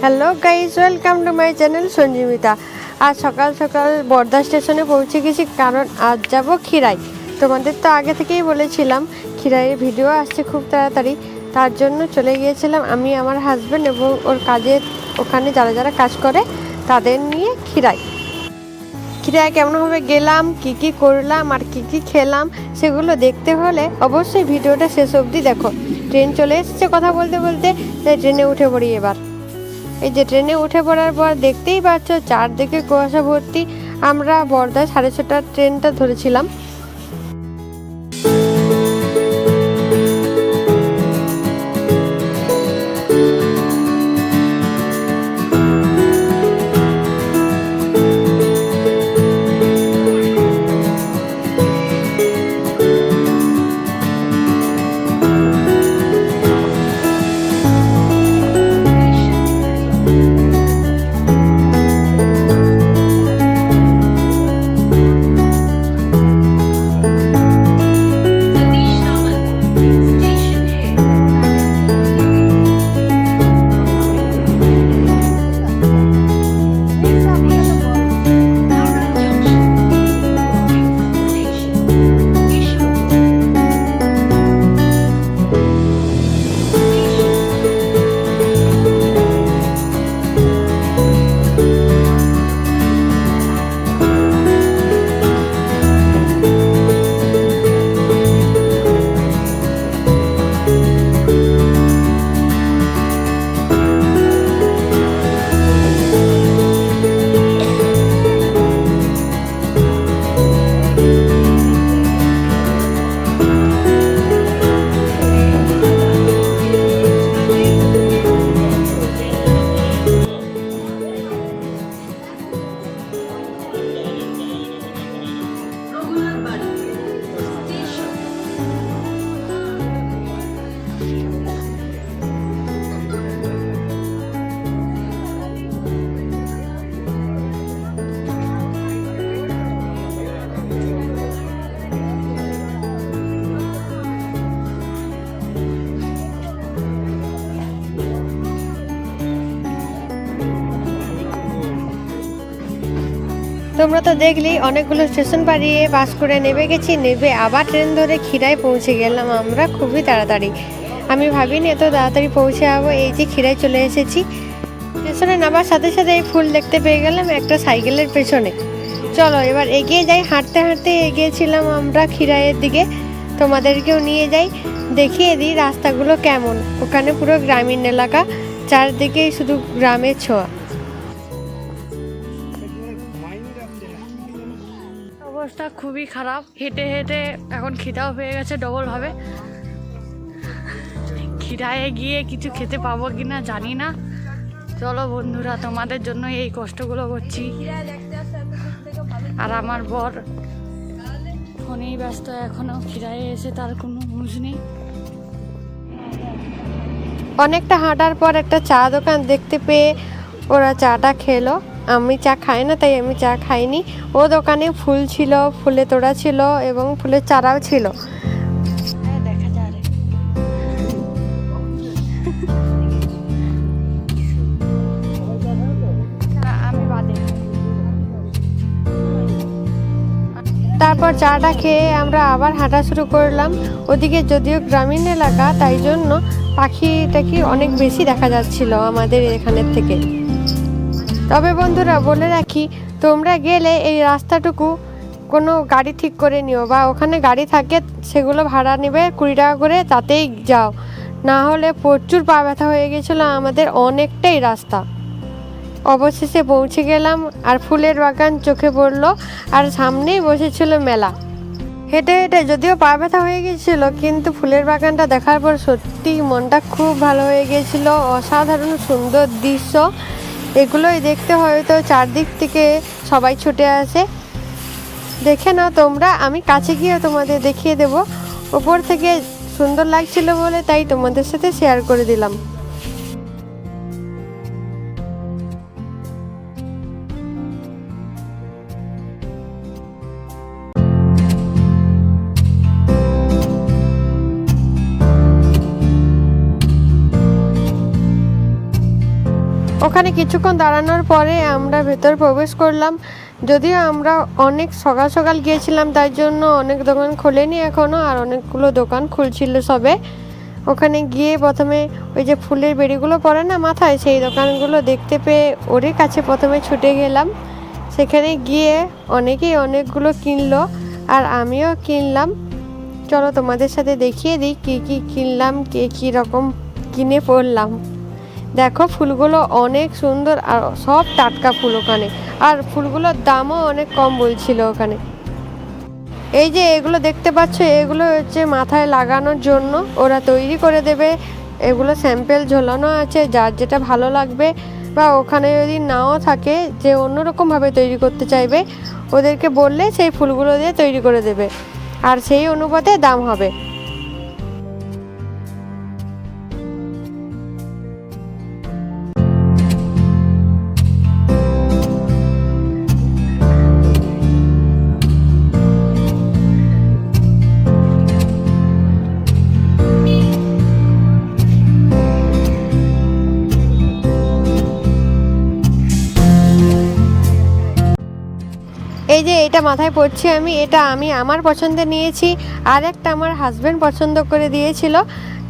Hello guys, welcome to my channel Sanjibita. আজ সকাল সকাল বর্ধা স্টেশনে পৌঁছে গেছি, কারণ আজ যাব খিরাই। তোমাদের তো আগে থেকেই বলেছিলাম খিরাইয়ের ভিডিও আসছে খুব তাড়াতাড়ি, তার জন্য চলে গিয়েছিলাম আমি, আমার হাজব্যান্ড এবং ওর কাজের ওখানে যারা যারা কাজ করে তাদের নিয়ে খিরাই কেমনভাবে গেলাম, কি কি করলাম আর কি কি খেলাম সেগুলো দেখতে হলে অবশ্যই ভিডিওটা শেষ অবধি দেখো। ট্রেন চলে এসেছে কথা বলতে বলতে, তাই ট্রেনে উঠে পড়ি এবার। এই যে ট্রেনে উঠে পড়ার পর দেখতেই পাচ্ছ চারদিকে কুয়াশা ভর্তি। আমরা বর্ধায় 6:30টার ট্রেনটা ধরেছিলাম। তোমরা তো দেখলেই অনেকগুলো স্টেশন পাড়িয়ে বাস করে নেমে গেছি, নেমে আবার ট্রেন ধরে খিরাই পৌঁছে গেলাম আমরা খুবই তাড়াতাড়ি। আমি ভাবিনি এত তাড়াতাড়ি পৌঁছে যাবো। এই যে খিরাই চলে এসেছি। স্টেশনে নামার সাথে সাথে এই ফুল দেখতে পেয়ে গেলাম একটা সাইকেলের পেছনে। চলো এবার এগিয়ে যাই। হাঁটতে হাঁটতে এগিয়েছিলাম আমরা খিরাইয়ের দিকে, তোমাদেরকেও নিয়ে যাই, দেখিয়ে দিই রাস্তাগুলো কেমন। ওখানে পুরো গ্রামীণ এলাকা, চারদিকেই শুধু গ্রামের ছোঁয়া। অবস্থা খুবই খারাপ, হেঁটে হেঁটে এখন খিদাও পেয়ে গেছে ডবল ভাবে। খিদায় গিয়ে কিছু খেতে পাবো কিনা জানি না। চলো বন্ধুরা, তোমাদের জন্য এই কষ্টগুলো করছি। আর আমার বর ফোনেই ব্যস্ত, এখনো খিদায় এসে তার কোনো হুঁশ নেই। অনেকটা হাঁটার পর একটা চা দোকান দেখতে পেয়ে ওরা চাটা খেলো। আমি চা খাই না, তাই আমি চা খাইনি। ও দোকানে ফুল ছিল, ফুলে তোড়া ছিল এবং ফুলের চারাও ছিল। দেখা যায় আমি বাদে। তারপর চাটা খেয়ে আমরা আবার হাঁটা শুরু করলাম। ওদিকে যদিও গ্রামীণ এলাকা, তাই জন্য পাখি টাখি অনেক বেশি দেখা যাচ্ছিল আমাদের এখানের থেকে। তবে বন্ধুরা বলে রাখি, তোমরা গেলে এই রাস্তাটুকু কোনো গাড়ি ঠিক করে নিও, বা ওখানে গাড়ি থাকে সেগুলো ভাড়া নেবে 20 টাকা করে, তাতেই যাও। না হলে প্রচুর পা ব্যথা হয়ে গেছিলো আমাদের, অনেকটাই রাস্তা। অবশেষে পৌঁছে গেলাম, আর ফুলের বাগান চোখে পড়লো, আর সামনেই বসেছিল মেলা। হেঁটে হেঁটে যদিও পা ব্যথা হয়ে গেছিল, কিন্তু ফুলের বাগানটা দেখার পর সত্যি মনটা খুব ভালো হয়ে গেছিলো। অসাধারণ সুন্দর দৃশ্য। এগুলোই দেখতে হয়তো চারদিক থেকে সবাই ছুটে আসে। দেখে নাও তোমরা, আমি কাছে গিয়ে তোমাদের দেখিয়ে দেব। উপর থেকে সুন্দর লাগছিল বলে তাই তোমাদের সাথে শেয়ার করে দিলাম। ওখানে কিছুক্ষণ দাঁড়ানোর পরে আমরা ভেতর প্রবেশ করলাম। যদিও আমরা অনেক সকাল সকাল গিয়েছিলাম, তাই জন্য অনেক দোকান খোলেনি এখনও, আর অনেকগুলো দোকান খুলছিল সবে। ওখানে গিয়ে প্রথমে ওই যে ফুলের বেড়িগুলো পরে না মাথায়, সেই দোকানগুলো দেখতে পেয়ে ওরই কাছে প্রথমে ছুটে গেলাম। সেখানে গিয়ে অনেকেই অনেকগুলো কিনলো, আর আমিও কিনলাম। চলো তোমাদের সাথে দেখিয়ে দিই কী কী কিনলাম, কে কী রকম কিনে পড়লাম। দেখো ফুলগুলো অনেক সুন্দর, আর সব টাটকা ফুল ওখানে, আর ফুলগুলোর দামও অনেক কম বলছিল ওখানে। এই যে এগুলো দেখতে পাচ্ছ, এগুলো হচ্ছে মাথায় লাগানোর জন্য, ওরা তৈরি করে দেবে। এগুলো স্যাম্পেল ঝোলানো আছে, যার যেটা ভালো লাগবে, বা ওখানে যদি নাও থাকে যে অন্যরকমভাবে তৈরি করতে চাইবে, ওদেরকে বললে সেই ফুলগুলো দিয়ে তৈরি করে দেবে, আর সেই অনুপাতে দাম হবে। এই যে এটা মাথায় পড়ছি আমি, এটা আমি আমার পছন্দে নিয়েছি, আর একটা আমার হাজব্যান্ড পছন্দ করে দিয়েছিল,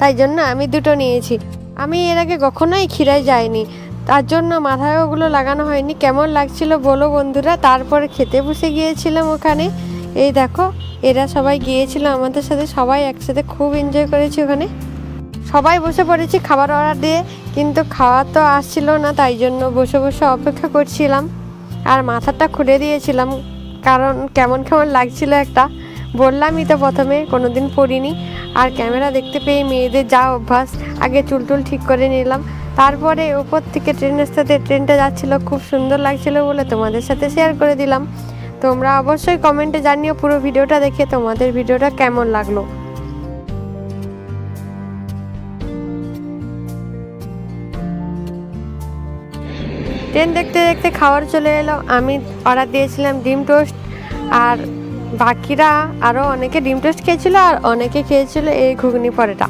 তাই জন্য আমি দুটো নিয়েছি। আমি এর আগে কখনোই ক্ষীরায় যাইনি, তার জন্য মাথায় ওগুলো লাগানো হয়নি। কেমন লাগছিল বলো বন্ধুরা। তারপরে খেতে বসে গিয়েছিলাম ওখানে। এই দেখো এরা সবাই গিয়েছিল আমাদের সাথে, সবাই একসাথে খুব এনজয় করেছি ওখানে। সবাই বসে পড়েছি খাবার অর্ডার দিয়ে, কিন্তু খাওয়া তো আসছিল না, তাই জন্য বসে বসে অপেক্ষা করছিলাম। আর মাথাটা খুলে দিয়েছিলাম, কারণ কেমন কেমন লাগছিল একটা। বললামই তো প্রথমে কোনোদিন পরিনি, আর ক্যামেরা দেখতে পেয়ে মেয়েদের যা অভ্যাস, আগে চুল ঠিক করে নিলাম। তারপরে উপর থেকে ট্রেনের সাথে ট্রেনটা যাচ্ছিল, খুব সুন্দর লাগছিল বলে তোমাদের সাথে শেয়ার করে দিলাম। তোমরা অবশ্যই কমেন্টে জানিও পুরো ভিডিওটা দেখে তোমাদের ভিডিওটা কেমন লাগলো। ট্রেন দেখতে দেখতে খাবার চলে এলো। আমি অর্ডার দিয়েছিলাম ডিম টোস্ট, আর বাকিরা আরও অনেকে ডিম টোস্ট খেয়েছিল, আর অনেকে খেয়েছিল এই ঘুগনি পরোটা।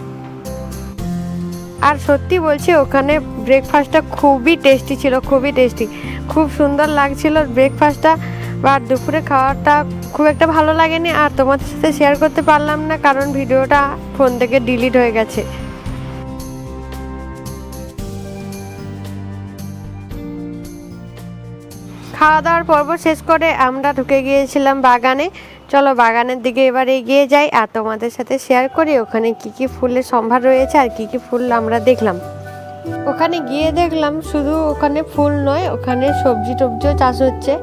আর সত্যি বলছি ওখানে ব্রেকফাস্টটা খুবই টেস্টি ছিল, খুবই টেস্টি, খুব সুন্দর লাগছিল ব্রেকফাস্টটা। আর দুপুরে খাওয়াটা খুব একটা ভালো লাগেনি, আর তোমাদের সাথে শেয়ার করতে পারলাম না, কারণ ভিডিওটা ফোন থেকে ডিলিট হয়ে গেছে। খাওয়া দাওয়ার পর্ব শেষ করে আমরা ঢুকে গিয়েছিলাম বাগানে। চলো বাগানের দিকে এবার এগিয়ে যাই, আর তোমাদের সাথে শেয়ার করি ওখানে কি কি ফুলের সম্ভার রয়েছে, আর কি কি ফুল আমরা দেখলাম। ওখানে গিয়ে দেখলাম শুধু ওখানে ফুল নয়, ওখানে সবজি টবজিও চাষ হচ্ছে।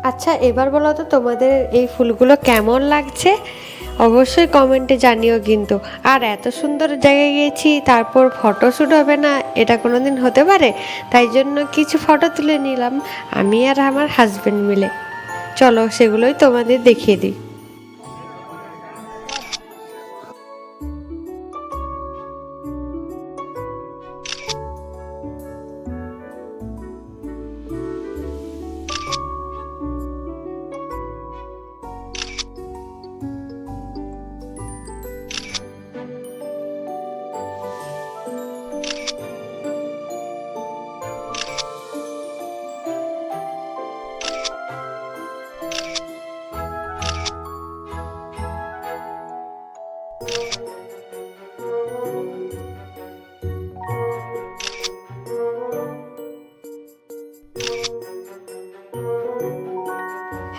আচ্ছা, এবার বলো তো তোমাদের এই ফুলগুলো কেমন লাগছে? অবশ্যই কমেন্টে জানিও কিন্তু। আর এত সুন্দর জায়গায় গিয়েছি, তারপর ফটোশ্যুট হবে না, এটা কোনোদিন হতে পারে? তাই জন্য কিছু ফটো তুলে নিলাম আমি আর আমার হাজবেন্ড মিলে। চলো সেগুলোই তোমাদের দেখিয়ে দিই।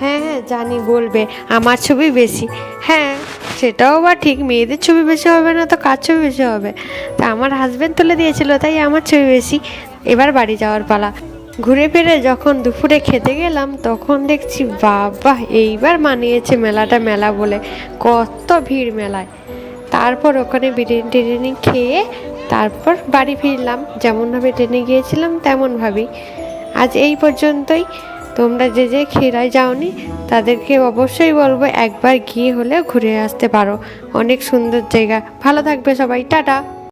হ্যাঁ হ্যাঁ জানি, বলবে আমার ছবি বেশি। হ্যাঁ, সেটাও বা ঠিক, মেয়েদের ছবি বেশি হবে না তো কার ছবি বেশি হবে? তা আমার হাজবেন্ড তুলে দিয়েছিল তাই আমার ছবি বেশি। এবার বাড়ি যাওয়ার পালা। ঘুরে ফিরে যখন দুপুরে খেতে গেলাম তখন দেখছি বাবা, এইবার মানিয়েছে মেলাটা মেলা বলে, কত ভিড় মেলায়। তারপর ওখানে বিরিয়ানি টিরিয়ানি খেয়ে তারপর বাড়ি ফিরলাম, যেমনভাবে ট্রেনে গিয়েছিলাম তেমনভাবেই। আজ এই পর্যন্তই। তোমরা যে যে খেরায় যাওনি তাদেরকে অবশ্যই বলবো একবার গিয়ে হলেও ঘুরে আসতে পারো, অনেক সুন্দর জায়গা। ভালো থাকবে সবাই, টাটা।